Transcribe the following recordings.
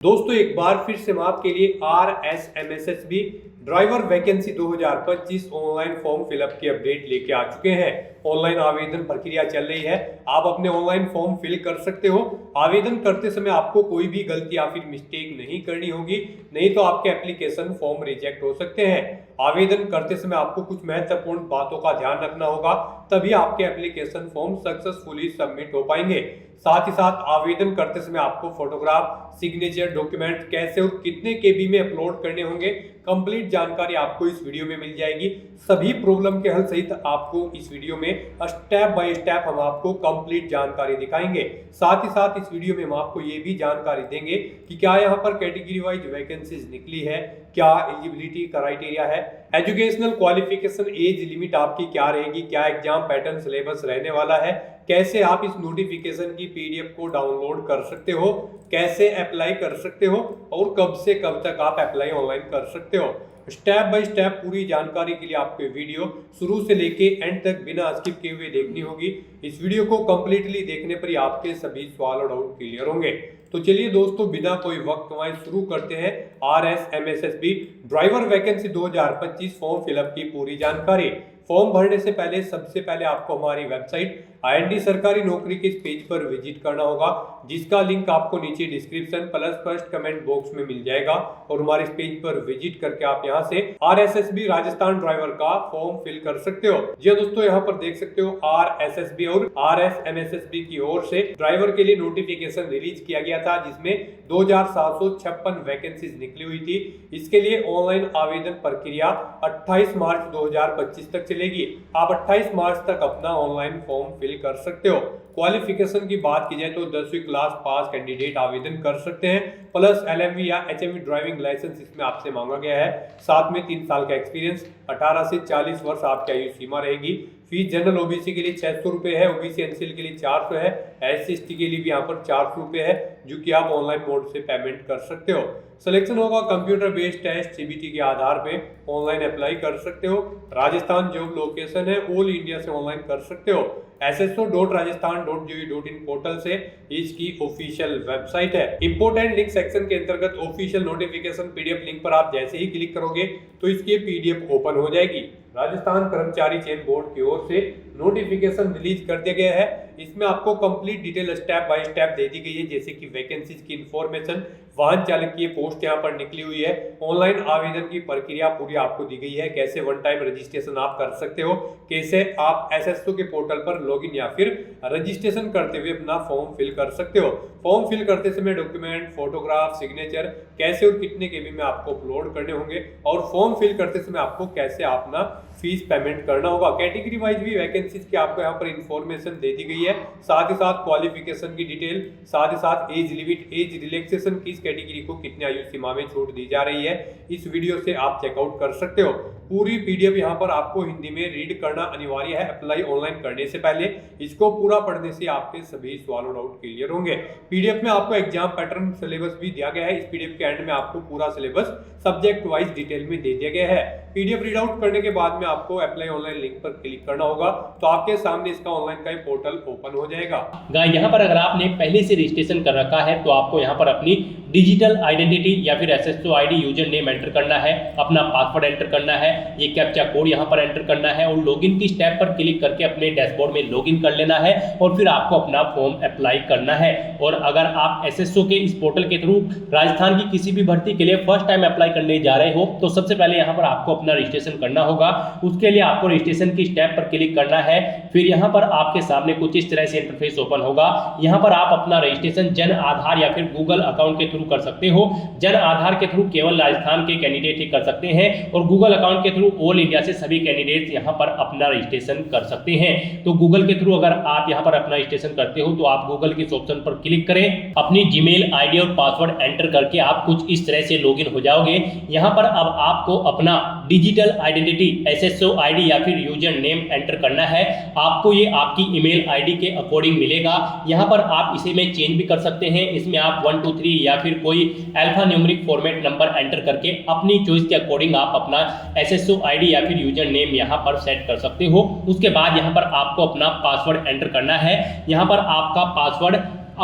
दोस्तों एक बार फिर से हम आपके लिए RSMSSB driver vacancy 2025 online form fill up की अपडेट लेके आ चुके हैं। ऑनलाइन आवेदन प्रक्रिया चल रही है। आप अपने ऑनलाइन फॉर्म फिल कर सकते हो। आवेदन करते समय आपको कोई भी गलती या फिर मिस्टेक नहीं करनी होगी, नहीं तो आपके एप्लीकेशन फॉर्म रिजेक्ट हो सकते हैं। आवेदन करते समय आपको कुछ महत्वपूर्ण बातों का ध्यान रखना होगा, तभी आपके एप्लीकेशन फॉर्म सक्सेसफुली सबमिट हो पाएंगे। साथ ही साथ आवेदन करते समय आपको फोटोग्राफ, सिग्नेचर, डॉक्यूमेंट कैसे और कितने केबी में अपलोड करने होंगे, कंप्लीट जानकारी आपको इस वीडियो में मिल जाएगी। सभी प्रॉब्लम के हल सहित आपको इस वीडियो में स्टेप बाय स्टेप हम आपको कंप्लीट जानकारी दिखाएंगे। साथ ही साथ इस वीडियो में हम आपको ये भी जानकारी देंगे कि क्या यहाँ पर कैटेगरी वाइज वैकेंसीज निकली है, क्या एलिजिबिलिटी क्राइटेरिया है, एजुकेशनल क्वालिफिकेशन, एज लिमिट आपकी क्या रहेगी, क्या एग्जाम पैटर्न सिलेबस रहने वाला है, कैसे आप इस नोटिफिकेशन की पीडीएफ को डाउनलोड कर सकते हो, कैसे अप्लाई कर सकते हो और कब से कब तक आप अप्लाई ऑनलाइन कर सकते हो। स्टेप बाय स्टेप पूरी जानकारी के लिए आपको वीडियो शुरू से लेके एंड तक बिना स्किप किए हुए देखनी होगी। इस वीडियो को कंप्लीटली देखने पर ही आपके सभी सवाल और डाउट क्लियर होंगे। तो चलिए दोस्तों बिना कोई वक्त गंवाए शुरू करते हैं RSMSSB driver vacancy 2025 form fill up की पूरी जानकारी। फॉर्म भरने से पहले सबसे पहले आपको हमारी वेबसाइट IND सरकारी नौकरी के इस पेज पर विजिट करना होगा, जिसका लिंक आपको नीचे description plus first comment box में मिल जाएगा। और हमारे इस पेज पर विजिट करके आप यहां से RSSB राजस्थान ड्राइवर का फॉर्म फिल कर सकते हो। जी दोस्तों यहाँ पर देख सकते हो RSSB और RSMSSB की ओर से ड्राइवर के लिए नोटिफिकेशन रिलीज किया गया था, जिसमें 2756 वैकेंसीज निकली हुई थी। इसके लिए ऑनलाइन आवेदन प्रक्रिया 28 मार्च 2025 तक चलेगी। आप 28 मार्च तक अपना ऑनलाइन फॉर्म फिल कर सकते हो। क्वालिफिकेशन की बात की जाए तो 10वीं क्लास पास कैंडिडेट आवेदन कर सकते हैं, प्लस LMV या HMV ड्राइविंग लाइसेंस इसमें आपसे मांगा गया है। साथ में 3 साल का एक्सपीरियंस, 18 से 40 वर्ष आपकी आयु सीमा रहेगी। फीस जनरल OBC के लिए 600 रुपये है, OBC NCL के लिए 400 है, SC/ST के लिए भी यहाँ पर 400 रुपये है, जो कि आप ऑनलाइन मोड से पेमेंट कर सकते हो। सिलेक्शन होगा कंप्यूटर बेस्ड टेस्ट CBT के आधार पे, ऑनलाइन अप्लाई कर सकते हो। राजस्थान जॉब लोकेशन है, ऑल इंडिया से ऑनलाइन कर सकते हो। sso.rajasthan.gov.in पोर्टल से इसकी ऑफिशियल वेबसाइट है। इंपोर्टेंट लिंक सेक्शन के अंतर्गत ऑफिशियल नोटिफिकेशन PDF लिंक पर आप जैसे ही क्लिक करोगे तो इसकी PDF ओपन हो जाएगी। राजस्थान कर्मचारी चयन बोर्ड की ओर से नोटिफिकेशन रिलीज कर दिया गया है। इसमें आपको complete detail step by step दे दी गई है, जैसे कि वैकेंसीज की इंफॉर्मेशन, वाहन चालक की पोस्ट यहाँ पर निकली हुई है, ऑनलाइन आवेदन की प्रक्रिया पूरी आपको दी गई है, कैसे वन टाइम रजिस्ट्रेशन आप कर सकते हो, कैसे आप SSO के पोर्टल पर लॉगिन या फिर रजिस्ट्रेशन करते हुए अपना फॉर्म फिल कर सकते हो। फॉर्म फिल करते समय डॉक्यूमेंट, फोटोग्राफ, सिग्नेचर कैसे और कितने केबी में आपको अपलोड करने होंगे, और फॉर्म फिल करते समय आपको कैसे अपना फीस पेमेंट करना होगा। कैटेगरी वाइज भी वैकेंसीज की आपको यहाँ पर इंफॉर्मेशन दे दी गई है, साथ ही साथ क्वालिफिकेशन की डिटेल, साथ ही साथ एज लिमिट, एज रिलैक्सेशन किस कैटेगरी को कितने आयु सीमा में छूट दी जा रही है, इस वीडियो से आप चेकआउट कर सकते हो। पूरी PDF यहाँ पर आपको हिंदी में रीड करना अनिवार्य है अप्लाई ऑनलाइन करने से पहले। इसको पूरा पढ़ने से आपके सभी सवाल और डाउट क्लियर होंगे। PDF में आपको एग्जाम पैटर्न सिलेबस भी दिया गया है। इस PDF के एंड में आपको पूरा सिलेबस सब्जेक्ट वाइज डिटेल में दे दिया गया है। PDF रीड आउट करने के बाद में आपको अप्लाई ऑनलाइन लिंक पर क्लिक करना होगा, तो आपके सामने इसका ऑनलाइन का पोर्टल ओपन हो जाएगा। यहाँ पर अगर आपने पहले से रजिस्ट्रेशन कर रखा है तो आपको यहाँ पर अपनी डिजिटल आइडेंटिटी या फिर SSO ID user name enter करना है, अपना पासवर्ड एंटर करना है, ये कैप्चा कोड यहाँ पर एंटर करना है और लॉगिन की स्टेप पर क्लिक करके अपने डैशबोर्ड में लॉगिन कर लेना है और फिर आपको अपना फॉर्म अप्लाई करना है। और अगर आप SSO के इस पोर्टल के थ्रू राजस्थान की किसी भी भर्ती के लिए फर्स्ट टाइम अप्लाई करने जा रहे हो तो सबसे पहले यहाँ पर आपको अपना रजिस्ट्रेशन करना होगा। उसके लिए आपको रजिस्ट्रेशन की स्टेप पर क्लिक करना है। फिर यहाँ पर आपके सामने कुछ इस तरह से इंटरफेस ओपन होगा। यहाँ पर आप अपना रजिस्ट्रेशन जन आधार या फिर गूगल अकाउंट के थ्रू कर सकते हो। जन आधार के थ्रू केवल राजस्थान के कैंडिडेट ही कर सकते हैं और गूगल अकाउंट के थ्रू ऑल इंडिया से सभी कैंडिडेट यहाँ पर अपना रजिस्ट्रेशन कर सकते हैं। तो गूगल के थ्रू अगर आप यहाँ पर अपना रजिस्ट्रेशन करते हो तो आप गूगल के ऑप्शन पर क्लिक करें, अपनी जीमेल ID और पासवर्ड एंटर करके आप कुछ इस तरह से लॉगिन हो जाओगे। यहाँ पर अब आपको अपना डिजिटल आइडेंटिटी SSO ID या फिर यूजर नेम एंटर करना है। आपको ये आपकी ईमेल ID के अकॉर्डिंग मिलेगा। यहाँ पर आप इसे में चेंज भी कर सकते हैं। इसमें आप 1 2 3 या फिर कोई alpha numeric format number enter करके अपनी चॉइस के अकॉर्डिंग आप अपना SSO ID या फिर यूजर नेम यहाँ पर सेट कर सकते हो। उसके बाद यहाँ पर आपको अपना पासवर्ड एंटर करना है। यहाँ पर आपका पासवर्ड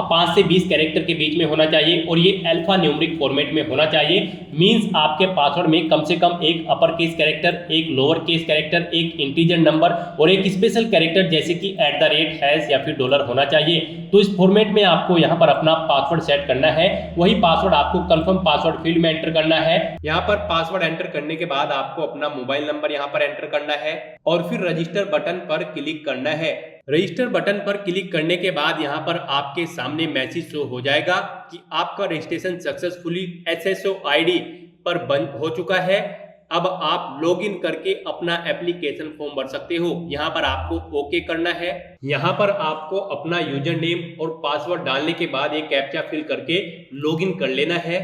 5 से 20 कैरेक्टर के बीच में होना चाहिए और ये अल्फा न्यूमेरिक फॉर्मेट में होना चाहिए। मींस आपके पासवर्ड में कम से कम एक अपर केस कैरेक्टर, एक लोअर केस कैरेक्टर, एक इंटीजर नंबर और एक स्पेशल कैरेक्टर जैसे कि @ या फिर डॉलर होना चाहिए। तो इस फॉर्मेट में आपको यहाँ पर अपना पासवर्ड सेट करना है। वही पासवर्ड आपको कंफर्म पासवर्ड फील्ड में एंटर करना है। यहाँ पर पासवर्ड एंटर करने के बाद आपको अपना मोबाइल नंबर यहाँ पर एंटर करना है और फिर रजिस्टर बटन पर क्लिक करना है। रजिस्टर बटन पर क्लिक करने के बाद यहाँ पर आपके सामने मैसेज शो हो जाएगा कि आपका रजिस्ट्रेशन सक्सेसफुली SSO ID पर बंद हो चुका है। अब आप लॉगिन करके अपना एप्लीकेशन फॉर्म भर सकते हो। यहाँ पर आपको ओके करना है। यहाँ पर आपको अपना यूजर नेम और पासवर्ड डालने के बाद एक कैप्चा फिल करके लॉगिन कर लेना है।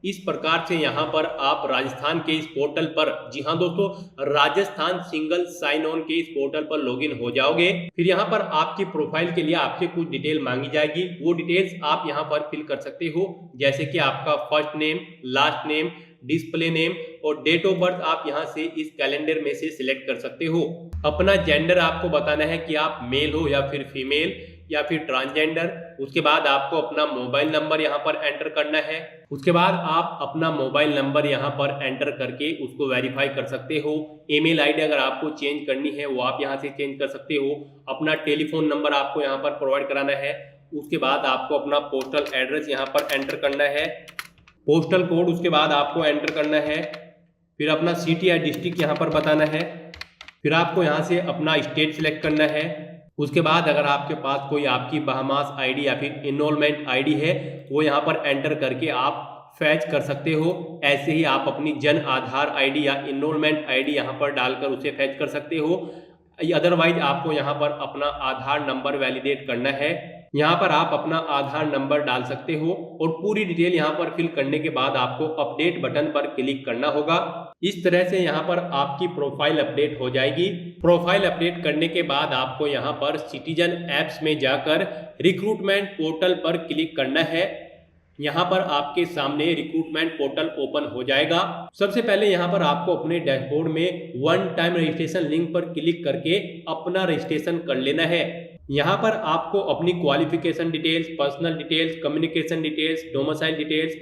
इस प्रकार से यहाँ पर आप राजस्थान के इस पोर्टल पर, जी हाँ दोस्तों, राजस्थान सिंगल साइन ऑन के इस पोर्टल पर लॉगिन हो जाओगे। फिर यहाँ पर आपकी प्रोफाइल के लिए आपसे कुछ डिटेल मांगी जाएगी। वो डिटेल्स आप यहाँ पर फिल कर सकते हो, जैसे कि आपका first name, last name, display name और डेट ऑफ बर्थ आप यहाँ से इस कैलेंडर में से सिलेक्ट कर सकते हो। अपना जेंडर आपको बताना है कि आप मेल हो या फिर फीमेल या फिर ट्रांसजेंडर। उसके बाद आपको अपना मोबाइल नंबर यहाँ पर एंटर करना है। उसके बाद आप अपना मोबाइल नंबर यहाँ पर एंटर करके उसको वेरीफाई कर सकते हो। ईमेल आईडी अगर आपको चेंज करनी है वो आप यहाँ से चेंज कर सकते हो। अपना टेलीफोन नंबर आपको यहाँ पर प्रोवाइड कराना है। उसके बाद आपको अपना पोस्टल एड्रेस यहाँ पर एंटर करना है, पोस्टल कोड उसके बाद आपको एंटर करना है। फिर अपना सिटी या डिस्ट्रिक्ट यहाँ पर बताना है। फिर आपको यहाँ से अपना स्टेट सिलेक्ट करना है। उसके बाद अगर आपके पास कोई आपकी बहामास आईडी या फिर इनरोलमेंट आईडी है वो यहाँ पर एंटर करके आप फैच कर सकते हो। ऐसे ही आप अपनी जन आधार आईडी या इनरोलमेंट आईडी यहाँ पर डालकर उसे फैच कर सकते हो। अदरवाइज आपको यहाँ पर अपना आधार नंबर वैलिडेट करना है। यहाँ पर आप अपना आधार नंबर डाल सकते हो और पूरी डिटेल यहाँ पर फिल करने के बाद आपको अपडेट बटन पर क्लिक करना होगा। इस तरह से यहाँ पर आपकी प्रोफाइल अपडेट हो जाएगी। प्रोफाइल अपडेट करने के बाद आपको यहाँ पर सिटीजन एप्स में जाकर रिक्रूटमेंट पोर्टल पर क्लिक करना है। यहाँ पर आपके सामने रिक्रूटमेंट पोर्टल ओपन हो जाएगा। सबसे पहले यहाँ पर आपको अपने डैशबोर्ड में वन टाइम रजिस्ट्रेशन लिंक पर क्लिक करके अपना रजिस्ट्रेशन कर लेना है। यहाँ पर आपको अपनी qualification details, personal details, communication details, domicile details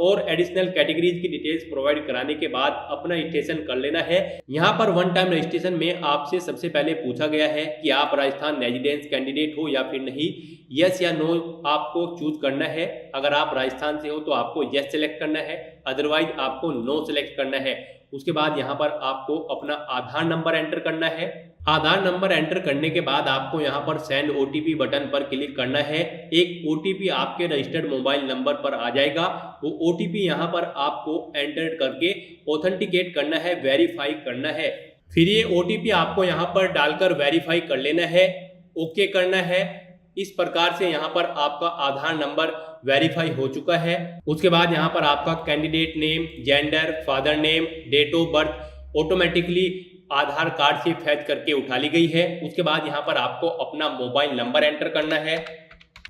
और एडिशनल कैटेगरीज की डिटेल्स प्रोवाइड कराने के बाद अपना रजिस्ट्रेशन कर लेना है। यहाँ पर वन टाइम रजिस्ट्रेशन में आपसे सबसे पहले पूछा गया है कि आप राजस्थान रेजिडेंस कैंडिडेट हो या फिर नहीं। यस या नो आपको चूज करना है। अगर आप राजस्थान से हो तो आपको यस सेलेक्ट करना है, अदरवाइज आपको नो सेलेक्ट करना है। उसके बाद यहाँ पर आपको अपना आधार नंबर एंटर करना है। आधार नंबर एंटर करने के बाद आपको यहाँ पर सेंड OTP बटन पर क्लिक करना है। एक OTP आपके रजिस्टर्ड मोबाइल नंबर पर आ जाएगा। वो OTP यहाँ पर आपको एंटर करके ऑथेंटिकेट करना है, वेरीफाई करना है। फिर ये OTP आपको यहाँ पर डालकर वेरीफाई कर लेना है, ओके करना है। इस प्रकार से यहाँ पर आपका आधार नंबर वेरीफाई हो चुका है। उसके बाद यहाँ पर आपका candidate name, gender, father name, date of birth automatically Aadhaar card से फैच करके उठा ली गई है। उसके बाद यहाँ पर आपको अपना मोबाइल नंबर एंटर करना है।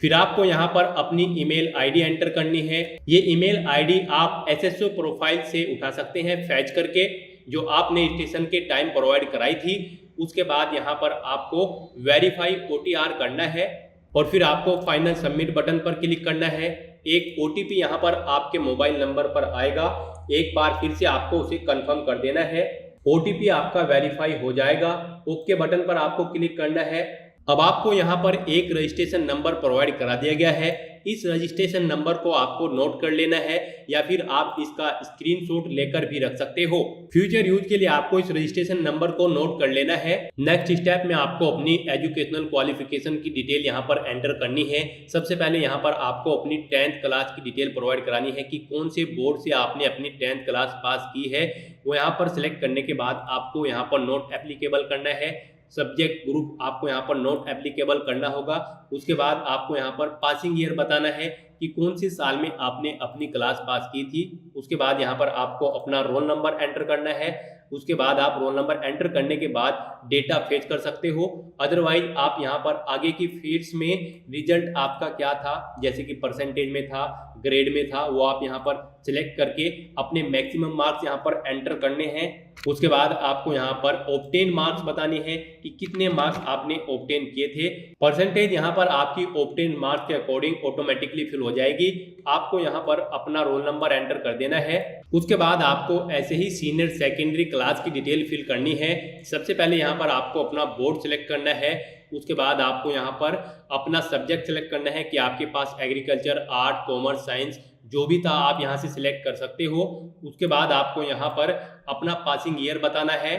फिर आपको यहाँ पर अपनी ईमेल आईडी एंटर करनी है। ये ईमेल आईडी आप SSO प्रोफाइल से उठा सकते हैं फैच करके, जो आपने रजिस्ट्रेशन के टाइम प्रोवाइड कराई थी। उसके बाद यहाँ पर आपको वेरीफाई OTR करना है और फिर आपको फाइनल सबमिट बटन पर क्लिक करना है। एक OTP यहाँ पर आपके मोबाइल नंबर पर आएगा। एक बार फिर से आपको उसे कंफर्म कर देना है। OTP आपका वेरीफाई हो जाएगा। ओके बटन पर आपको क्लिक करना है। अब आपको यहाँ पर एक रजिस्ट्रेशन नंबर प्रोवाइड करा दिया गया है। इस रजिस्ट्रेशन नंबर को आपको नोट कर लेना है या फिर आप इसका स्क्रीनशॉट लेकर भी रख सकते हो। फ्यूचर यूज के लिए आपको इस रजिस्ट्रेशन नंबर को नोट कर लेना है। नेक्स्ट स्टेप में आपको अपनी एजुकेशनल क्वालिफिकेशन की डिटेल यहाँ पर एंटर करनी है। सबसे पहले यहाँ पर आपको अपनी 10th क्लास की डिटेल प्रोवाइड करानी है कि कौन से बोर्ड से आपने अपनी 10th क्लास पास की है। वो यहाँ पर सिलेक्ट करने के बाद आपको यहाँ पर नोट एप्लीकेबल करना है। सब्जेक्ट ग्रुप आपको यहाँ पर नोट एप्लीकेबल करना होगा। उसके बाद आपको यहाँ पर पासिंग ईयर बताना है कि कौन से साल में आपने अपनी क्लास पास की थी। उसके बाद यहाँ पर आपको अपना रोल नंबर एंटर करना है। उसके बाद आप रोल नंबर एंटर करने के बाद डेटा फेच कर सकते हो। अदरवाइज आप यहाँ पर आगे की फील्ड्स में रिजल्ट आपका क्या था, जैसे कि परसेंटेज में था, ग्रेड में था, वो आप यहाँ पर सिलेक्ट करके अपने मैक्सिमम मार्क्स यहाँ पर एंटर करने हैं। उसके बाद आपको यहाँ पर ऑब्टेन मार्क्स बताने हैं कि कितने मार्क्स आपने ऑब्टेन किए थे। परसेंटेज यहाँ पर आपकी ऑब्टेन मार्क्स के अकॉर्डिंग ऑटोमेटिकली फिल हो जाएगी। आपको यहाँ पर अपना रोल नंबर एंटर कर देना है। उसके बाद आपको ऐसे ही सीनियर सेकेंडरी क्लास की डिटेल फिल करनी है। सबसे पहले यहाँ पर आपको अपना बोर्ड सिलेक्ट करना है। उसके बाद आपको यहाँ पर अपना सब्जेक्ट सिलेक्ट करना है कि आपके पास एग्रीकल्चर, आर्ट, कॉमर्स, साइंस जो भी था आप यहाँ से सिलेक्ट कर सकते हो। उसके बाद आपको यहाँ पर अपना पासिंग ईयर बताना है,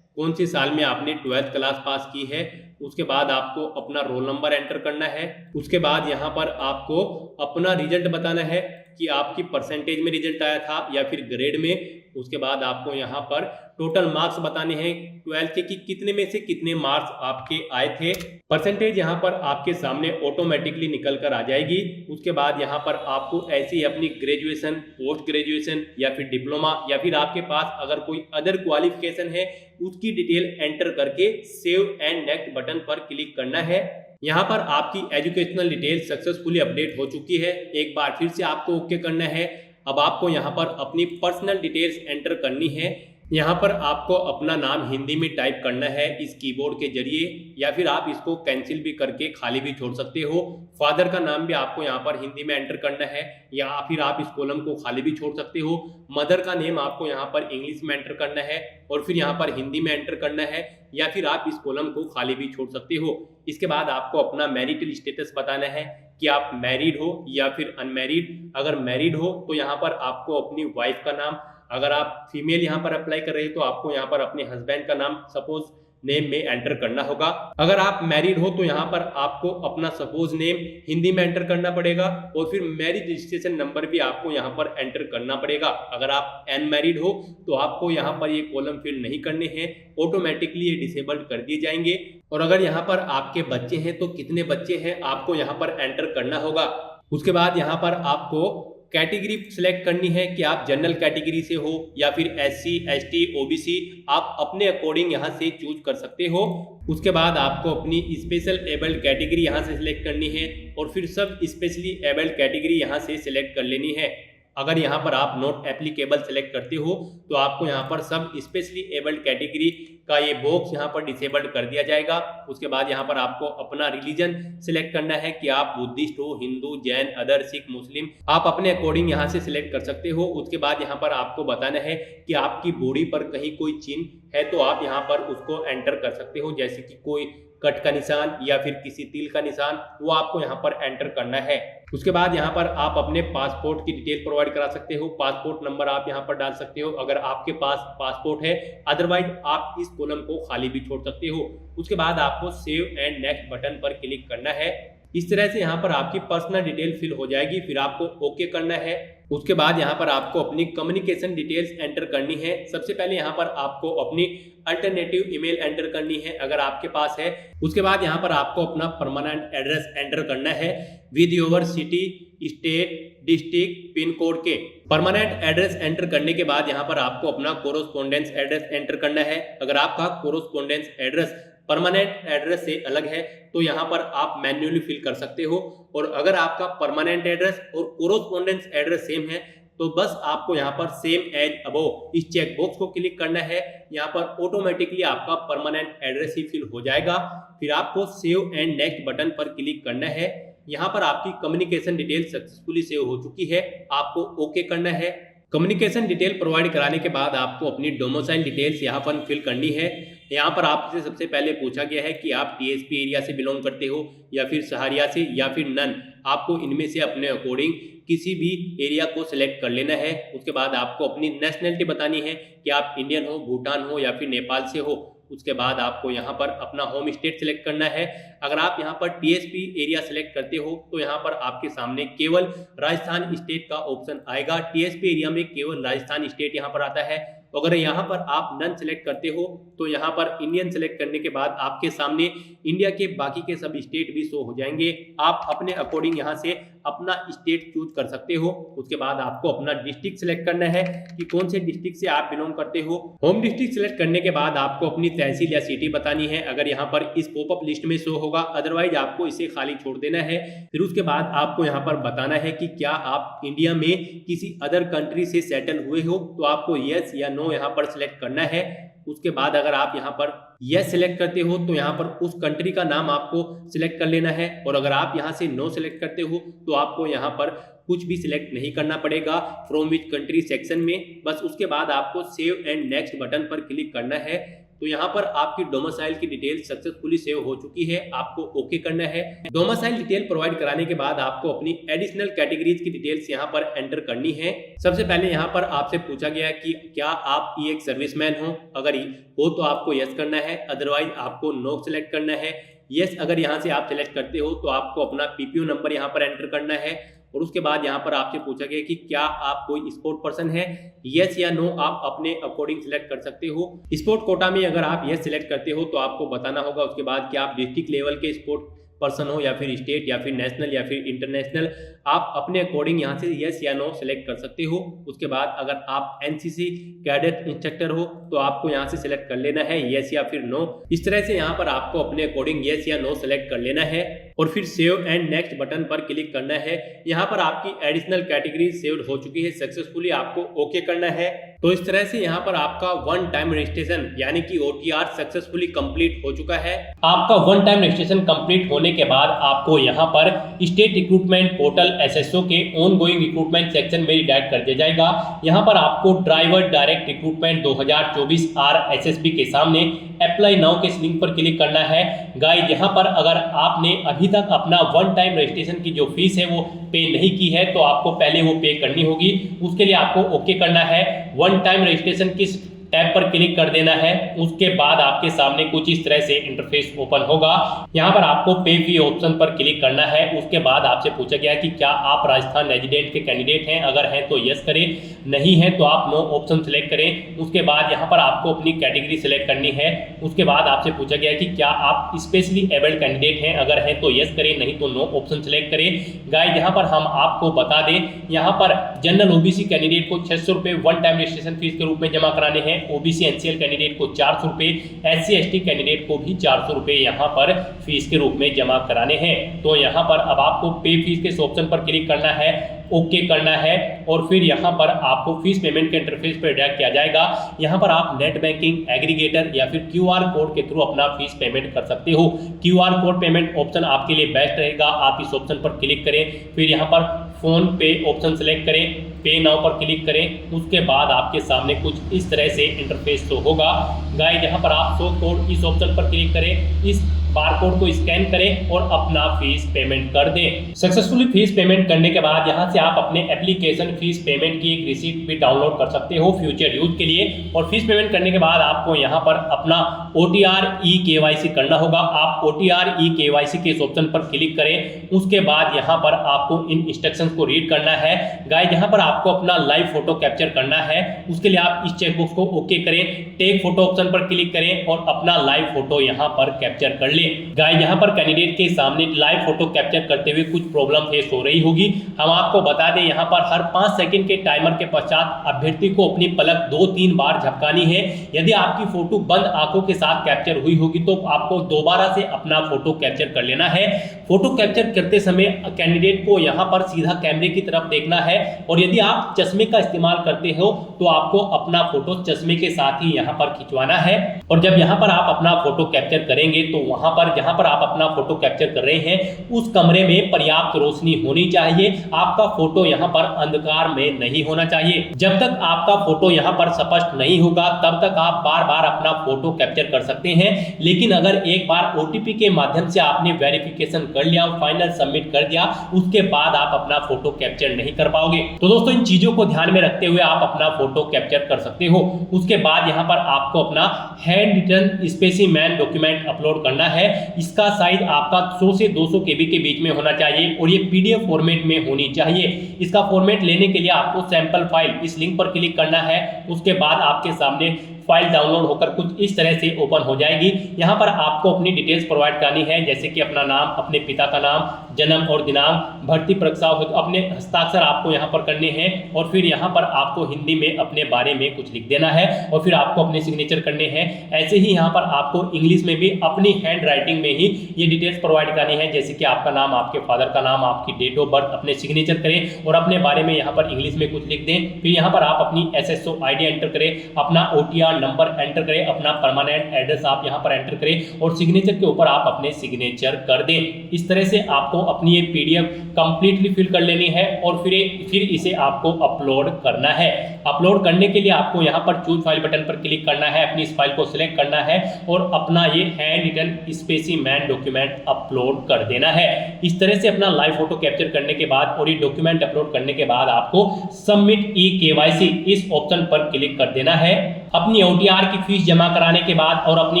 कौन सी साल में आपने 12th क्लास पास की है। उसके बाद आपको अपना रोल नंबर एंटर करना है। उसके बाद यहाँ पर आपको अपना रिजल्ट बताना है कि आपकी परसेंटेज में रिजल्ट आया था या फिर ग्रेड में। उसके बाद आपको यहाँ पर टोटल मार्क्स बताने हैं 12th के कि कितने में से कितने मार्क्स आपके आए थे। परसेंटेज यहाँ पर आपके सामने ऑटोमेटिकली निकल कर आ जाएगी। उसके बाद यहाँ पर आपको ऐसे ही अपनी ग्रेजुएशन, पोस्ट ग्रेजुएशन या फिर डिप्लोमा या फिर आपके पास अगर कोई अदर क्वालिफिकेशन है उसकी डिटेल एंटर करके सेव एंड नेक्स्ट बटन पर क्लिक करना है। यहाँ पर आपकी एजुकेशनल डिटेल सक्सेसफुली अपडेट हो चुकी है। एक बार फिर से आपको ओके करना है। अब आपको यहाँ पर अपनी पर्सनल डिटेल्स एंटर करनी है। यहाँ पर आपको अपना नाम हिंदी में टाइप करना है इस कीबोर्ड के जरिए, या फिर आप इसको कैंसिल भी करके खाली भी छोड़ सकते हो। फादर का नाम भी आपको यहाँ पर हिंदी में एंटर करना है, या फिर आप इस कॉलम को खाली भी छोड़ सकते हो। मदर का नेम आपको यहाँ पर इंग्लिश में एंटर करना है और फिर यहाँ पर हिंदी में एंटर करना है, या फिर आप इस कॉलम को खाली भी छोड़ सकते हो। इसके बाद आपको अपना मैरिटल स्टेटस बताना है कि आप मैरिड हो या फिर अनमैरिड। अगर मैरिड हो तो यहाँ पर आपको अपनी वाइफ का नाम, अगर आप फीमेल यहाँ पर अप्लाई कर रहे हो तो आपको यहाँ पर अपने हस्बैंड का नाम सपोज नेम में एंटर करना होगा। अगर आप मैरिड हो तो यहाँ पर आपको अपना सपोज नेम हिंदी में एंटर करना पड़ेगा और फिर मैरिज रजिस्ट्रेशन नंबर भी आपको यहाँ पर एंटर करना पड़ेगा। अगर आप अनमैरिड हो तो आपको यहाँ पर ये कॉलम फिल नहीं करने हैं, ऑटोमेटिकली ये डिसेबल्ड कर दिए जाएंगे। और अगर यहाँ पर आपके बच्चे हैं तो कितने बच्चे हैं आपको यहाँ पर एंटर करना होगा। उसके बाद यहाँ पर आपको कैटेगरी सिलेक्ट करनी है कि आप जनरल कैटेगरी से हो या फिर SC, ST, OBC, आप अपने अकॉर्डिंग यहाँ से चूज कर सकते हो। उसके बाद आपको अपनी स्पेशल एबल्ड कैटेगरी यहाँ से सिलेक्ट करनी है और फिर सब स्पेशली एबल्ड कैटेगरी यहाँ से सिलेक्ट कर लेनी है। अगर यहाँ पर आप नॉट एप्लीकेबल सेलेक्ट करते हो तो आपको यहाँ पर सब स्पेशली एबल्ड कैटेगरी का ये बॉक्स यहाँ पर डिसेबल्ड कर दिया जाएगा। उसके बाद यहाँ पर आपको अपना रिलीजन सिलेक्ट करना है कि आप बुद्धिस्ट हो, हिंदू, जैन, अदर, सिख, मुस्लिम, आप अपने अकॉर्डिंग यहाँ से सिलेक्ट कर सकते हो। उसके बाद यहाँ पर आपको बताना है कि आपकी बॉडी पर कहीं कोई चिन्ह है तो आप यहाँ पर उसको एंटर कर सकते हो, जैसे कि कोई कट का निशान या फिर किसी तिल का निशान, वो आपको यहाँ पर एंटर करना है। उसके बाद यहाँ पर आप अपने पासपोर्ट की डिटेल प्रोवाइड करा सकते हो, पासपोर्ट नंबर आप यहाँ पर डाल सकते हो अगर आपके पास पासपोर्ट है, अदरवाइज आप इस कॉलम को खाली भी छोड़ सकते हो। उसके बाद आपको सेव एंड नेक्स्ट बटन पर क्लिक करना है। इस तरह से यहाँ पर आपकी पर्सनल डिटेल फिल हो जाएगी, फिर आपको ओके करना है। उसके बाद यहाँ पर आपको अपनी कम्युनिकेशन डिटेल्स एंटर करनी है। सबसे पहले यहाँ पर आपको अपनी अल्टरनेटिव ईमेल एंटर करनी है अगर आपके पास है। उसके बाद यहाँ पर आपको अपना परमानेंट एड्रेस एंटर करना है with your city, state, district, pin code के। परमानेंट एड्रेस एंटर करने के बाद यहाँ पर आपको अपना कोरोस्पोंडेंस एड्रेस एंटर करना है। अगर आपका कोरोस्पोंडेंस एड्रेस परमानेंट एड्रेस से अलग है तो यहाँ पर आप मैन्युअली फिल कर सकते हो, और अगर आपका परमानेंट एड्रेस और कोरोस्पोंडेंस एड्रेस सेम है तो बस आपको यहाँ पर सेम एज अबव इस चेक बॉक्स को क्लिक करना है। यहाँ पर ऑटोमेटिकली आपका परमानेंट एड्रेस ही फिल हो जाएगा। फिर आपको सेव एंड नेक्स्ट बटन पर क्लिक करना है। यहाँ पर आपकी कम्युनिकेशन डिटेल सक्सेसफुली सेव हो चुकी है, आपको ओके करना है। कम्युनिकेशन डिटेल प्रोवाइड कराने के बाद आपको अपनी डोमिसाइल डिटेल्स यहाँ पर फिल करनी है। यहाँ पर आपसे सबसे पहले पूछा गया है कि आप TSP एरिया से बिलोंग करते हो या फिर सहारिया से या फिर नन। आपको इनमें से अपने अकॉर्डिंग किसी भी एरिया को सिलेक्ट कर लेना है। उसके बाद आपको अपनी नेशनलिटी बतानी है कि आप इंडियन हो, भूटान हो या फिर नेपाल से हो। उसके बाद आपको यहाँ पर अपना होम स्टेट सिलेक्ट करना है। अगर आप यहाँ पर TSP एरिया सिलेक्ट करते हो तो यहाँ पर आपके सामने केवल राजस्थान स्टेट का ऑप्शन आएगा। TSP एरिया में केवल राजस्थान स्टेट यहाँ पर आता है। अगर यहाँ पर आप नन सेलेक्ट करते हो तो यहाँ पर इंडियन सेलेक्ट करने के बाद आपके सामने इंडिया के बाकी के सब स्टेट भी शो हो जाएंगे। आप अपने अकॉर्डिंग यहाँ से अपना स्टेट चूज कर सकते हो। उसके बाद आपको अपना डिस्ट्रिक्ट सिलेक्ट करना है कि कौन से डिस्ट्रिक्ट से आप बिलोंग करते हो। होम डिस्ट्रिक्ट सिलेक्ट करने के बाद आपको अपनी तहसील या सिटी बतानी है, अगर यहाँ पर इस पॉपअप लिस्ट में शो होगा, अदरवाइज आपको इसे खाली छोड़ देना है। फिर उसके बाद आपको यहाँ पर बताना है कि क्या आप इंडिया में किसी अदर कंट्री से सेटल हुए हो, तो आपको यस या नो यहाँ पर सिलेक्ट करना है। उसके बाद अगर आप यहाँ पर यस सिलेक्ट करते हो तो यहाँ पर उस कंट्री का नाम आपको सिलेक्ट कर लेना है, और अगर आप यहाँ से नो सिलेक्ट करते हो तो आपको यहाँ पर कुछ भी सिलेक्ट नहीं करना पड़ेगा फ्रॉम विच कंट्री सेक्शन में। बस उसके बाद आपको सेव एंड नेक्स्ट बटन पर क्लिक करना है। तो यहाँ पर आपकी डोमिसाइल की डिटेल सक्सेसफुली सेव हो चुकी है, आपको ओके करना है। डोमिसाइल डिटेल प्रोवाइड कराने के बाद आपको अपनी एडिशनल कैटेगरीज की डिटेल्स यहाँ पर एंटर करनी है। सबसे पहले यहाँ पर आपसे पूछा गया कि क्या आप एक सर्विसमैन हो, अगर हो तो आपको यस करना है, अदरवाइज आपको नो सिलेक्ट करना है। यस अगर यहाँ से आप सिलेक्ट करते हो तो आपको अपना पीपीओ नंबर यहाँ पर एंटर करना है, और उसके बाद यहाँ पर आपसे पूछा गया कि क्या आप कोई स्पोर्ट पर्सन है, यस या नो आप अपने अकॉर्डिंग सिलेक्ट कर सकते हो। स्पोर्ट कोटा में अगर आप यस सिलेक्ट करते हो तो आपको बताना होगा उसके बाद कि आप डिस्ट्रिक्ट लेवल के स्पोर्ट पर्सन हो या फिर स्टेट या फिर नेशनल या फिर इंटरनेशनल, आप अपने अकॉर्डिंग यहाँ से यस या नो सिलेक्ट कर सकते हो। उसके बाद अगर आप एनसीसी कैडेट इंस्ट्रक्टर हो तो आपको यहाँ से सिलेक्ट कर लेना है यस या फिर नो। इस तरह से यहाँ पर आपको अपने अकॉर्डिंग यस या नो सिलेक्ट कर लेना है, और फिर सेव एंड नेक्स्ट बटन पर क्लिक करना है। यहाँ पर आपकी एडिशनल कैटेगरी सेव्ड हो चुकी है सक्सेसफुली, आपको ओके करना है। तो इस तरह से यहाँ पर आपका वन टाइम रजिस्ट्रेशन यानी कि OTR सक्सेसफुली कंप्लीट हो चुका है। आपका वन टाइम रजिस्ट्रेशन कंप्लीट होने के बाद आपको यहाँ पर स्टेट रिक्रूटमेंट पोर्टल SSO के ऑन गोइंग रिक्रूटमेंट सेक्शन में रिडायरेक्ट कर दिया जाएगा। यहाँ पर आपको ड्राइवर डायरेक्ट रिक्रूटमेंट 2024 RSSB के सामने अप्लाई नाउ के लिंक पर क्लिक करना है। गाइस यहाँ पर अगर आपने अभी तक अपना वन टाइम रजिस्ट्रेशन की जो फीस है वो पे नहीं की है तो आपको पहले वो पे करनी होगी। उसके लिए आपको ओके करना है, वन टाइम रजिस्ट्रेशन किस टैब पर क्लिक कर देना है। उसके बाद आपके सामने कुछ इस तरह से इंटरफेस ओपन होगा। यहाँ पर आपको पे फी ऑप्शन पर क्लिक करना है। उसके बाद आपसे पूछा गया कि क्या आप राजस्थान रेजिडेंट के कैंडिडेट हैं, अगर हैं तो यस करें, नहीं है तो आप नो ऑप्शन सिलेक्ट करें। उसके बाद यहाँ पर आपको अपनी कैटेगरी सिलेक्ट करनी है। उसके बाद आपसे पूछा गया कि क्या आप स्पेशली एबल्ड कैंडिडेट हैं, अगर हैं तो यस करें, नहीं तो नो ऑप्शन सिलेक्ट करें। गाइस यहाँ पर हम आपको बता दें, यहाँ पर जनरल OBC कैंडिडेट को 600 रुपये वन टाइम रजिस्ट्रेशन फीस के रूप में जमा कराने हैं। OBC NCL कैंडिडेट को 400 रुपये, SC ST कैंडिडेट को भी 400 रुपये यहाँ पर फीस के रूप में जमा कराने हैं। तो यहाँ पर अब आपको पे फीस के ऑप्शन पर क्लिक करना है, ओके करना है, और फिर यहाँ पर आपको फीस पेमेंट के इंटरफेस पर डायरेक्ट किया जाएगा। यहाँ पर आप नेट बैंकिंग, एग्रीगेटर या फिर QR कोड के थ्रू अपना फीस पेमेंट कर सकते हो। QR कोड पेमेंट ऑप्शन आपके लिए बेस्ट रहेगा, आप इस ऑप्शन पर क्लिक करें। फिर यहाँ पर फोन पे ऑप्शन सेलेक्ट करें, पे नाउ पर क्लिक करें। उसके बाद आपके सामने कुछ इस तरह से इंटरफेस शो होगा। गाइस यहाँ पर आप शो कोड इस ऑप्शन पर क्लिक करें, इस बारकोड को स्कैन करें और अपना फीस पेमेंट कर दें। सक्सेसफुली फीस पेमेंट करने के बाद यहाँ से आप अपने एप्लीकेशन फीस पेमेंट की एक रिसीट भी डाउनलोड कर सकते हो फ्यूचर यूज के लिए। और फीस पेमेंट करने के बाद आपको यहाँ पर अपना OTR E-KYC करना होगा। आप OTR E-KYC के इस ऑप्शन पर क्लिक करें। उसके बाद यहाँ पर आपको इन इंस्ट्रक्शंस को रीड करना है। गाइस यहाँ पर आपको अपना लाइव फोटो कैप्चर करना है। उसके लिए आप इस चेकबॉक्स को ओके करें, टेक फोटो ऑप्शन पर क्लिक करें और अपना लाइव फोटो यहाँ पर कैप्चर कर लें। गाइस यहाँ पर कैंडिडेट के सामने लाइव फोटो कैप्चर करते हुए कुछ प्रॉब्लम फेस हो रही होगी। हम आपको बता दें यहाँ पर हर 5 सेकंड के टाइमर के पश्चात अभ्यर्थी को अपनी पलक 2-3 बार झपकानी है। यदि आपकी फोटो बंद आंखों के साथ कैप्चर हुई होगी तो आपको दोबारा से अपना फोटो कैप्चर कर लेना है। फोटो कैप्चर करते समय कैंडिडेट को यहाँ पर सीधा कैमरे की तरफ देखना है, और यदि आप चश्मे का इस्तेमाल करते हो तो आपको अपना फोटो चश्मे के साथ ही यहाँ पर खिंचवाना है। और जब यहाँ पर आप अपना फोटो कैप्चर करेंगे तो वहां पर जहां पर आप अपना फोटो कैप्चर कर रहे हैं उस कमरे में पर्याप्त रोशनी होनी चाहिए। आपका फोटो यहाँ पर अंधकार में नहीं होना चाहिए। जब तक आपका फोटो यहाँ पर स्पष्ट नहीं होगा तब तक आप बार बार अपना फोटो कैप्चर कर सकते हैं। लेकिन अगर एक बार OTP के माध्यम से आपने वेरिफिकेशन कर लिया, फाइनल सबमिट कर दिया, उसके बाद आप अपना फोटो कैप्चर नहीं कर पाओगे। तो दोस्तों इन चीजों को ध्यान में रखते हुए आप अपना फोटो कैप्चर कर सकते हो। उसके बाद यहाँ पर आपको अपना handwritten specimen document upload करना है। इसका साइज आपका 100 से 200 KB के बीच में होना चाहिए और ये PDF फॉर्मेट में होनी चाहिए। इसका फॉर्मेट लेने के लिए आपको सैंपल फाइल इस लिंक पर क्लिक करना है। उसके बाद आपके सामने फाइल डाउनलोड होकर कुछ इस तरह से ओपन हो जाएगी। यहाँ पर आपको अपनी डिटेल्स प्रोवाइड करनी है, जैसे कि अपना नाम, अपने पिता का नाम, जन्म और दिनांक, भर्ती प्रस्ताव, अपने हस्ताक्षर आपको यहाँ पर करने हैं और फिर यहाँ पर आपको हिंदी में अपने बारे में कुछ लिख देना है और फिर आपको अपने सिग्नेचर करने हैं। ऐसे ही यहाँ पर आपको इंग्लिश में भी अपनी हैंड राइटिंग में ही ये डिटेल्स प्रोवाइड करनी है, जैसे कि आपका नाम, आपके फादर का नाम, आपकी डेट ऑफ बर्थ, अपने सिग्नेचर करें और अपने बारे में यहाँ पर इंग्लिश में कुछ लिख दें। फिर यहाँ पर आप अपनी SSO ID एंटर करें, अपना OTR नंबर एंटर करें, अपना परमानेंट एड्रेस आप यहाँ पर एंटर करें और सिग्नेचर के ऊपर आप अपने सिग्नेचर कर दें। इस तरह से आपको अपनी ये PDF कंप्लीटली फिल कर लेनी है और फिर इसे आपको अपलोड करना है। अपलोड करने के लिए आपको यहाँ पर चूज फाइल बटन पर क्लिक करना है, अपनी इस फाइल को सिलेक्ट करना है और अपना ये handwritten specimen document upload कर देना है। इस तरह से अपना लाइव फोटो कैप्चर करने के बाद और ये डॉक्यूमेंट अपलोड करने के बाद आपको सबमिट E-KYC इस ऑप्शन पर क्लिक कर देना है। अपनी OTR की फीस जमा कराने के बाद और अपनी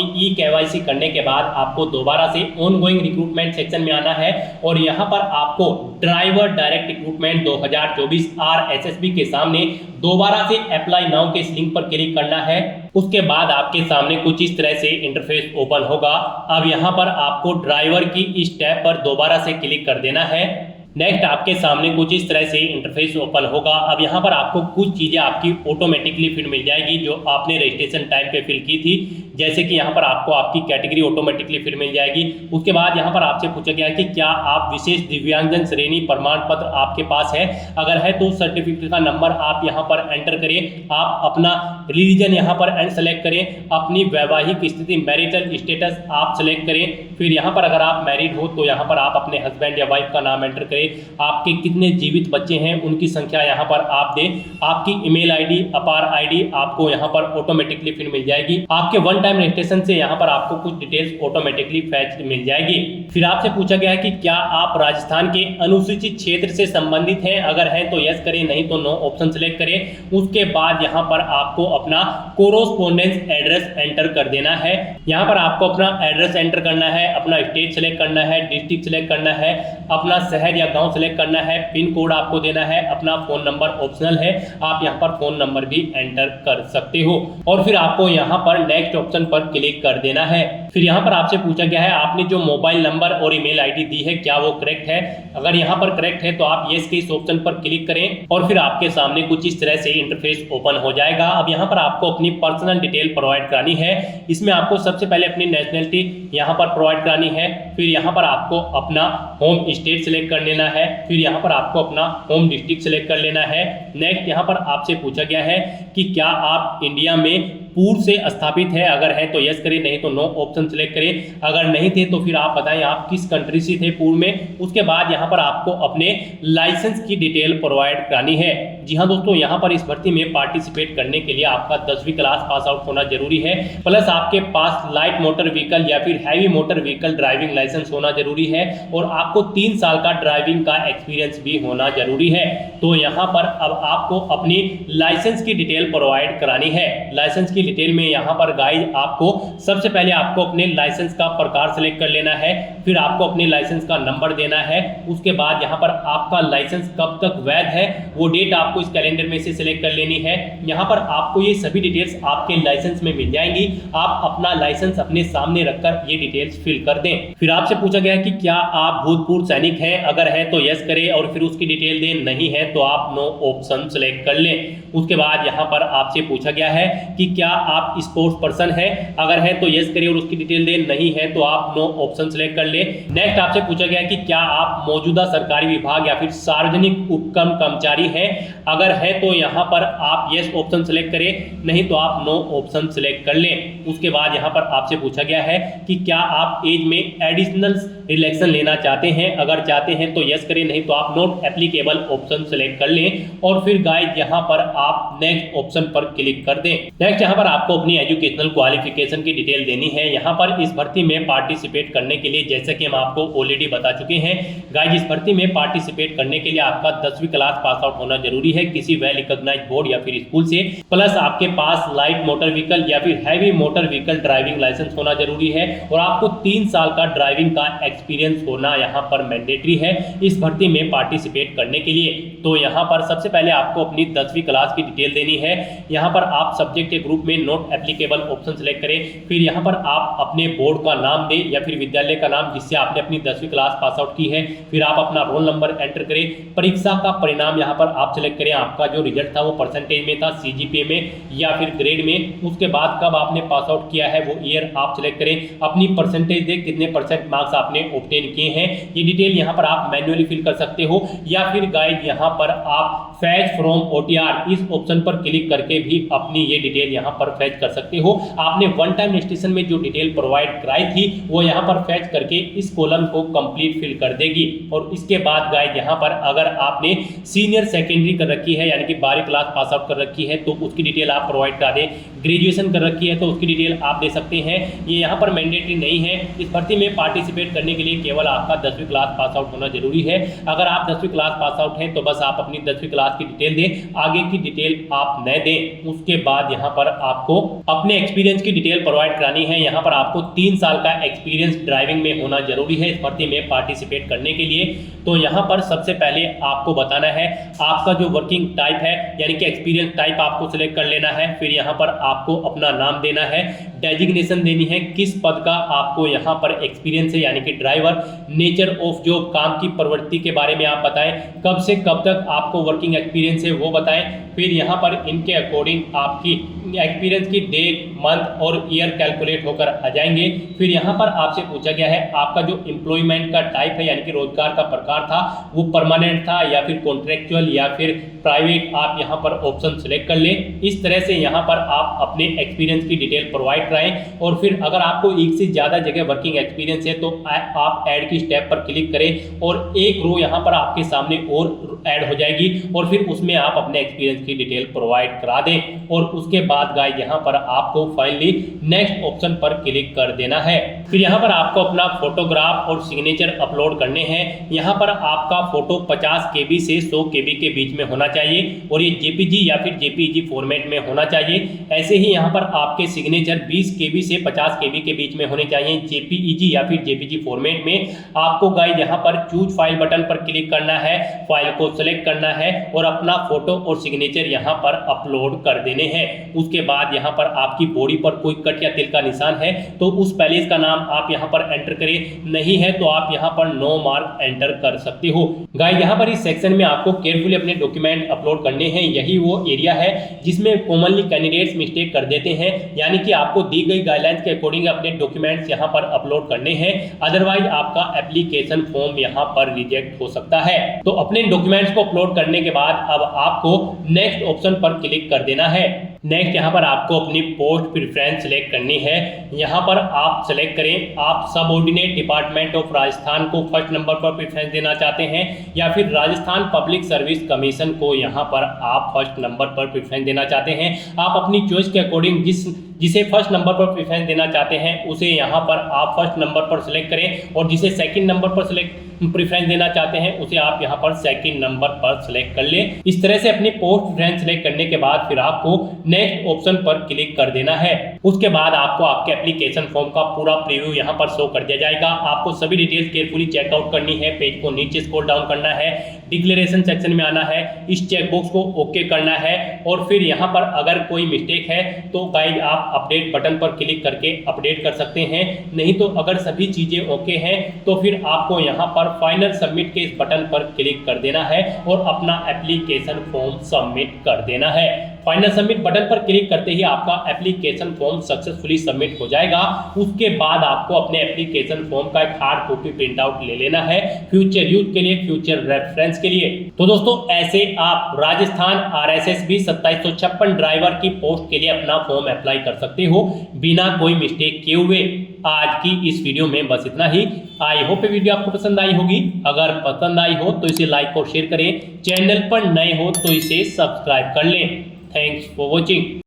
E-KYC करने के बाद आपको दोबारा से ऑनगोइंग रिक्रूटमेंट सेक्शन में आना है और यहाँ पर आपको ड्राइवर डायरेक्ट रिक्रूटमेंट 2024 RSSB के सामने दोबारा से अप्लाई नाउ के इस लिंक पर क्लिक करना है। उसके बाद आपके सामने कुछ इस तरह से इंटरफेस ओपन होगा। अब यहाँ पर आपको ड्राइवर की इस टैब पर दोबारा से क्लिक कर देना है। नेक्स्ट आपके सामने कुछ इस तरह से इंटरफेस ओपन होगा। अब यहाँ पर आपको कुछ चीज़ें आपकी ऑटोमेटिकली फिल मिल जाएगी जो आपने रजिस्ट्रेशन टाइम पे फिल की थी, जैसे कि यहाँ पर आपको आपकी कैटेगरी ऑटोमेटिकली फिल मिल जाएगी। उसके बाद यहाँ पर आपसे पूछा गया है कि क्या आप विशेष दिव्यांगजन श्रेणी प्रमाण पत्र आपके पास है, अगर है तो सर्टिफिकेट का नंबर आप यहाँ पर एंटर करें, आप अपना रिलीजन यहाँ पर सेलेक्ट करें, अपनी वैवाहिक स्थिति मैरिटल स्टेटस आप सेलेक्ट करें। फिर यहाँ पर अगर आप मैरिड हो तो यहाँ पर आप अपने हस्बैंड या वाइफ का नाम एंटर करें, आपके कितने जीवित बच्चे हैं उनकी संख्या यहाँ पर आप दें, आपकी ईमेल आईडी, अपार आईडी आपको यहाँ पर ऑटोमेटिकली फिर मिल जाएगी। आपके वन टाइम रजिस्ट्रेशन से यहाँ पर आपको कुछ डिटेल्स ऑटोमेटिकली फैच मिल जाएगी। फिर आपसे पूछा गया है कि क्या आप राजस्थान के अनुसूचित क्षेत्र से संबंधित हैं, अगर है तो यस करें, नहीं तो नो ऑप्शन सेलेक्ट करें। उसके बाद यहाँ पर आपको अपना कोरोस्पोंडेंस एड्रेस एंटर कर देना है। यहाँ पर आपको अपना एड्रेस एंटर करना है, अपना स्टेट सेलेक्ट करना है, डिस्ट्रिक्ट सेलेक्ट करना है, अपना शहर या गांव सेलेक्ट करना है, पिन कोड आपको देना है, अपना फोन नंबर ऑप्शनल है, आप यहाँ पर फोन नंबर भी एंटर कर सकते हो और फिर आपको यहाँ पर नेक्स्ट ऑप्शन पर क्लिक कर देना है। फिर यहाँ पर आपसे पूछा गया है आपने जो मोबाइल नंबर और ईमेल आईडी दी है क्या वो करेक्ट है, अगर यहाँ पर करेक्ट है तो आप यस के इस ऑप्शन पर क्लिक करें और फिर आपके सामने कुछ इस तरह से इंटरफेस ओपन हो जाएगा। अब यहाँ पर आपको अपनी पर्सनल डिटेल प्रोवाइड करानी है। इसमें आपको सबसे पहले अपनी नेशनलिटी यहाँ पर प्रोवाइड करानी है, फिर यहाँ पर आपको अपना होम स्टेट सेलेक्ट कर लेना है, फिर यहाँ पर आपको अपना होम डिस्ट्रिक्ट सेलेक्ट कर लेना है। नेक्स्ट यहाँ पर आपसे पूछा गया है कि क्या आप इंडिया में पूर्व से स्थापित है, अगर है तो यस करें, नहीं तो नो ऑप्शन सेलेक्ट करें। अगर नहीं थे तो फिर आप बताएं आप किस कंट्री से थे पूर्व में। उसके बाद यहाँ पर आपको अपने लाइसेंस की डिटेल प्रोवाइड करानी है। जी हाँ दोस्तों, यहाँ पर इस भर्ती में पार्टिसिपेट करने के लिए आपका 10वीं क्लास पास आउट होना जरूरी है, प्लस आपके पास लाइट मोटर व्हीकल या फिर heavy motor vehicle driving licence होना जरूरी है और आपको 3 साल का ड्राइविंग का एक्सपीरियंस भी होना जरूरी है। तो यहाँ पर अब आपको अपनी लाइसेंस की डिटेल प्रोवाइड करानी है। लाइसेंस की डिटेल में यहाँ पर गाइस आपको सबसे पहले आपको अपने लाइसेंस का प्रकार सेलेक्ट कर लेना है, फिर आपको अपने लाइसेंस का नंबर देना है। उसके बाद यहाँ पर आपका लाइसेंस कब तक वैध है वो डेट आपको इस कैलेंडर में से सिलेक्ट कर लेनी है। यहाँ पर आपको ये सभी डिटेल्स आपके लाइसेंस में मिल जाएंगी। आप अपना लाइसेंस अपने सामने रखकर ये डिटेल्स फिल कर दें। फिर आपसे पूछा गया कि क्या आप भूतपूर्व सैनिक हैं, अगर है तो यस करें और फिर उसकी डिटेल दें, नहीं है तो आप नो ऑप्शन सेलेक्ट कर लें। उसके बाद यहाँ पर आपसे पूछा गया है कि क्या आप स्पोर्ट्स पर्सन है, अगर है तो यस करिए और उसकी डिटेल दें, नहीं है तो आप नो ऑप्शन सेलेक्ट कर ले। नेक्स्ट आपसे पूछा गया कि क्या आप मौजूदा सरकारी विभाग या फिर सार्वजनिक उपक्रम कर्मचारी हैं, अगर है तो यहाँ पर आप यस ऑप्शन सेलेक्ट करें, नहीं तो आप नो ऑप्शन सेलेक्ट कर लें। उसके बाद यहाँ पर आपसे पूछा गया है कि क्या आप एज में एडिशनल रिलैक्सेशन लेना चाहते हैं, अगर चाहते हैं तो यस करें, नहीं तो आप नॉट एप्लीकेबल ऑप्शन सेलेक्ट कर लें और फिर गाइस यहाँ पर आप नेक्स्ट ऑप्शन पर क्लिक कर दें। नेक्स्ट यहाँ पर आपको अपनी एजुकेशनल क्वालिफिकेशन की डिटेल देनी है। यहाँ पर इस भर्ती में पार्टिसिपेट करने के लिए, जैसा कि हम आपको ऑलरेडी बता चुके हैं गाइस, इस भर्ती में पार्टिसिपेट करने के लिए आपका 10वीं क्लास पास आउट होना जरूरी है किसी वेल रिकॉग्नाइज्ड बोर्ड या फिर स्कूल से, प्लस आपके पास लाइट मोटर व्हीकल या फिर heavy motor vehicle driving licence होना जरूरी है और आपको 3 साल का ड्राइविंग का एक्सपीरियंस होना यहाँ पर मैंडेटरी है इस भर्ती में पार्टिसिपेट करने के लिए। तो यहाँ पर सबसे पहले आपको अपनी 10वीं क्लास की डिटेल देनी है। यहाँ पर आप सब्जेक्ट के ग्रुप में नॉट एप्लीकेबल ऑप्शन सेलेक्ट करें, फिर यहाँ पर आप अपने बोर्ड का नाम दें या फिर विद्यालय का नाम जिससे आपने अपनी 10वीं क्लास पास आउट की है, फिर आप अपना रोल नंबर एंटर करें, परीक्षा का परिणाम यहाँ पर आप सेलेक्ट करें, आपका जो रिजल्ट था वो परसेंटेज में था, सीजीपीए में या फिर ग्रेड में, उसके बाद कब आपने पास आउट किया है वो ईयर आप सेलेक्ट करें, अपनी परसेंटेज दे कितने % मार्क्स आपने ऑब्टेन किए हैं, ये डिटेल यहाँ पर आप मैन्युअली फिल कर सकते हो, या फिर गाइड यहाँ पर आप फैच फ्रॉम ओटीआर इस ऑप्शन पर क्लिक करके भी अपनी ये डिटेल यहाँ पर फैच कर सकते हो। आपने वन टाइम रजिस्ट्रेशन में जो डिटेल प्रोवाइड कराई थी वो यहाँ पर फैच करके इस कॉलम को कंप्लीट फिल कर देगी। और इसके बाद गाइड यहाँ पर अगर आपने सीनियर सेकेंडरी कर रखी है यानी कि 12वीं क्लास पास आउट कर रखी है तो उसकी डिटेल आप प्रोवाइड करा दें, ग्रेजुएशन कर रखी है तो उसकी डिटेल आप दे सकते हैं। ये यहाँ पर मैंडेटरी नहीं है, इस भर्ती में पार्टिसिपेट करने के लिए केवल आपका 10वीं क्लास पास आउट होना जरूरी है। अगर आप 10वीं क्लास पास आउट हैं तो बस आप अपनी 10वीं क्लास की डिटेल दें, आगे की डिटेल आप न दें। उसके बाद यहाँ पर आपको अपने एक्सपीरियंस की डिटेल प्रोवाइड करानी है। यहाँ पर आपको 3 साल का एक्सपीरियंस ड्राइविंग में होना जरूरी है इस भर्ती में पार्टिसिपेट करने के लिए। तो यहाँ पर सबसे पहले आपको बताना है आपका जो वर्किंग टाइप है यानी कि एक्सपीरियंस टाइप आपको सिलेक्ट कर लेना है। फिर यहाँ पर आपको अपना नाम देना है, डेजिग्नेशन देनी है, किस पद का आपको यहाँ पर एक्सपीरियंस है यानी कि ड्राइवर, नेचर ऑफ जॉब, काम की प्रवृत्ति के बारे में आप बताएं, कब से कब तक आपको वर्किंग एक्सपीरियंस है वो बताएं। फिर यहाँ पर इनके अकॉर्डिंग आपकी एक्सपीरियंस की डेट, मंथ और ईयर कैलकुलेट होकर आ जाएंगे। फिर यहाँ पर आपसे पूछा गया है आपका जो एम्प्लॉयमेंट का टाइप है यानी कि रोजगार का प्रकार था वो परमानेंट था या फिर कॉन्ट्रेक्चुअल या फिर प्राइवेट, आप यहाँ पर ऑप्शन सेलेक्ट कर लें। इस तरह से यहाँ पर आप अपने एक्सपीरियंस की डिटेल प्रोवाइड कराएं। और फिर अगर आपको एक से ज़्यादा जगह वर्किंग एक्सपीरियंस है तो आप ऐड की स्टेप पर क्लिक करें और एक रो यहाँ पर आपके सामने और ऐड हो जाएगी और फिर उसमें आप अपने एक्सपीरियंस की डिटेल प्रोवाइड करा दें। और उसके बाद गाइस यहाँ पर आपको फाइनली नेक्स्ट ऑप्शन पर क्लिक कर देना है। फिर यहाँ पर आपको अपना फोटोग्राफ और सिग्नेचर अपलोड करने हैं। यहाँ पर आपका फोटो 50 KB से 100 KB के बीच में होना चाहिए और ये JPG या फिर JPEG फॉर्मेट में होना चाहिए। ऐसे ही यहाँ पर आपके सिग्नेचर 20 KB से 50 KB के बीच में होने चाहिए JPEG या फिर JPG फॉर्मेट में। आपको गाइस यहाँ पर चूज फाइल बटन पर क्लिक करना है, फाइल को सेलेक्ट करना है और अपना फोटो और सिग्नेचर यहाँ पर अपलोड कर देने हैं। उसके बाद यहाँ पर आपकी बॉडी पर कोई कट या तिल का निशान है तो उस पैलेस का नाम आप यहाँ पर एंटर करें, नहीं है तो आप यहाँ पर नो मार्क एंटर कर सकते हो। गाइस यहाँ पर इस सेक्शन में आपको केयरफुली अपने डॉक्यूमेंट अपलोड करने हैं। यही वो एरिया है जिसमें कॉमनली कैंडिडेट्स मिस्टेक कर देते हैं, यानी कि आपको दी गई गाइडलाइंस के अकॉर्डिंग अपने डॉक्यूमेंट्स यहाँ पर अपलोड करने हैं, अदरवाइज आपका एप्लीकेशन फॉर्म यहाँ पर रिजेक्ट हो सकता है। तो अपने डॉक्यूमेंट्स को अपलोड करने के बाद अब आपको नेक्स्ट ऑप्शन पर क्लिक कर देना है। नेक्स्ट यहाँ पर आपको अपनी पोस्ट प्रेफरेंस सेलेक्ट करनी है। यहाँ पर आप सेलेक्ट करें आप सब ऑर्डिनेट डिपार्टमेंट ऑफ राजस्थान को फर्स्ट नंबर पर प्रेफरेंस देना चाहते हैं या फिर राजस्थान पब्लिक सर्विस कमीशन को यहाँ पर आप फर्स्ट नंबर पर प्रेफरेंस देना चाहते हैं। आप अपनी चॉइस के अकॉर्डिंग जिसे फर्स्ट नंबर पर प्रेफरेंस देना चाहते हैं उसे यहाँ पर आप फर्स्ट नंबर पर सिलेक्ट करें और जिसे सेकंड नंबर पर प्रेफरेंस देना चाहते हैं उसे आप यहाँ पर सेकंड नंबर पर सिलेक्ट कर लें। इस तरह से अपनी पोस्ट प्रेफरेंस सिलेक्ट करने के बाद फिर आपको नेक्स्ट ऑप्शन पर क्लिक कर देना है। उसके बाद आपको आपके एप्लीकेशन फॉर्म का पूरा प्रीव्यू यहाँ पर शो कर दिया जाएगा। आपको सभी डिटेल्स केयरफुली चेकआउट करनी है, पेज को नीचे स्क्रॉल डाउन करना है, डिक्लेरेशन सेक्शन में आना है, इस चेकबॉक्स को ओके करना है और फिर यहाँ पर अगर कोई मिस्टेक है तो गाइस आप अपडेट बटन पर क्लिक करके अपडेट कर सकते हैं। नहीं तो अगर सभी चीजें ओके हैं तो फिर आपको यहाँ पर फाइनल सबमिट के इस बटन पर क्लिक कर देना है और अपना एप्लीकेशन फॉर्म सबमिट कर देना है। फाइनल सबमिट बटन पर क्लिक करते ही आपका एप्लीकेशन फॉर्म सक्सेसफुली सबमिट हो जाएगा। उसके बाद आपको अपने एप्लीकेशन फॉर्म का एक हार्ड कॉपी प्रिंट आउट ले लेना है फ्यूचर यूज के लिए, फ्यूचर रेफरेंस के लिए। तो दोस्तों ऐसे आप राजस्थान RSSB 2756 ड्राइवर की पोस्ट के लिए अपना फॉर्म अप्लाई कर सकते हो बिना कोई मिस्टेक किए हुए। आज की इस वीडियो में बस इतना ही। आई होप वीडियो आपको पसंद आई होगी। अगर पसंद आई हो तो इसे लाइक और शेयर करें, चैनल पर नए हो तो इसे सब्सक्राइब कर लें। Thanks for watching.